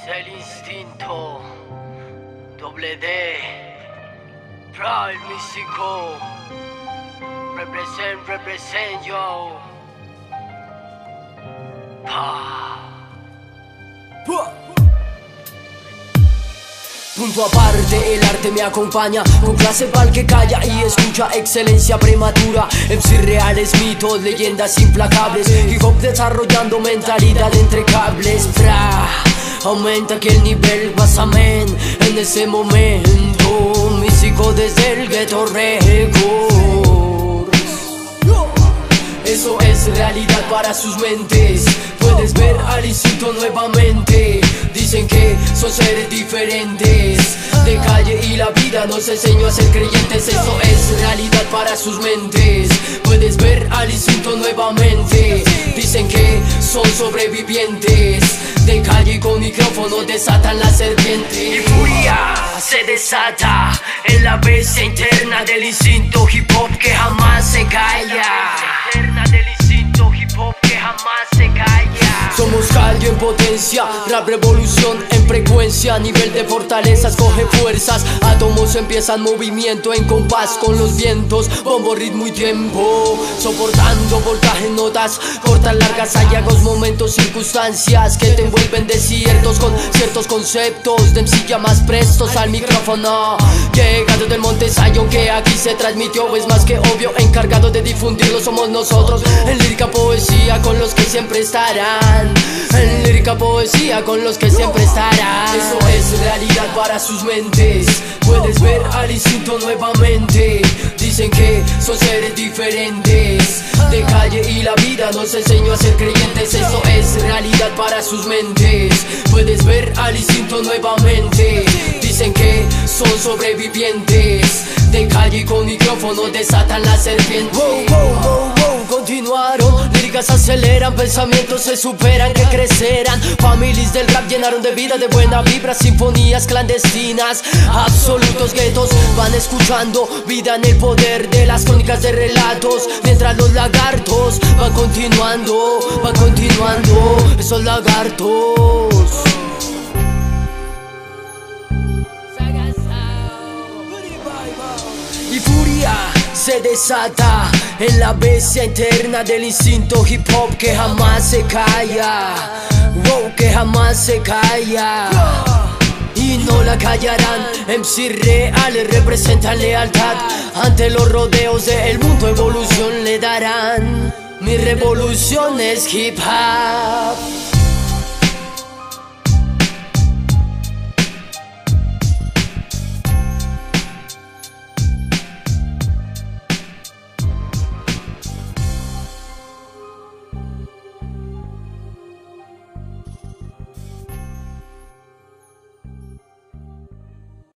el instinto, doble D, Pride Místico, represent yo, Punto aparte, el arte me acompaña, con clase pa'l que calla y escucha excelencia prematura. MC reales, mitos, leyendas implacables, hip hop desarrollando mentalidad entre cables. Aumenta que el nivel vas amén en ese momento. Místico desde el Ghetto Records. Eso es realidad para sus mentes. Puedes ver al instinto nuevamente. Dicen que son seres diferentes de calle y la vida nos enseñó a ser creyentes. Eso es realidad para sus mentes. Puedes ver al instinto nuevamente. Dicen que son sobrevivientes de calle y con micrófono desatan la serpiente. Y furia se desata en la bestia interna del instinto hip hop que jamás se calla. Del instinto hip hop que jamás se calla. Somos callo en potencia, rap revolución en frecuencia. Nivel de fortalezas coge fuerzas, átomos empiezan movimiento en compás con los vientos. Bombo, ritmo y tiempo, soportando voltaje en notas cortas, largas, hallazgos, momentos, circunstancias que te envuelven desiertos con ciertos conceptos de MC más prestos al micrófono. Llegado del Monte Zion que aquí se transmitió, es más que obvio, encargado de difundirlo somos nosotros. En lírica poesía con los que siempre estarán. En lírica poesía con los que siempre estarán. Eso es realidad para sus mentes. Puedes ver al instinto nuevamente. Dicen que son seres diferentes de calle y la vida nos enseñó a ser creyentes. Eso es realidad para sus mentes. Puedes ver al instinto nuevamente. Dicen que son sobrevivientes de calle y con micrófono desatan la serpiente. Continuaron, líricas aceleran, pensamientos se superan, que crecerán. Familias del rap llenaron de vida, de buena vibra, sinfonías clandestinas, absolutos guetos van escuchando vida en el poder de las crónicas de relatos. Mientras los lagartos van continuando esos lagartos. Y furia se desata en la bestia interna del instinto hip hop que jamás se calla. Wow, que jamás se calla. Y no la callarán. MC reales representan lealtad ante los rodeos del mundo, evolución le darán. Mi revolución es hip hop.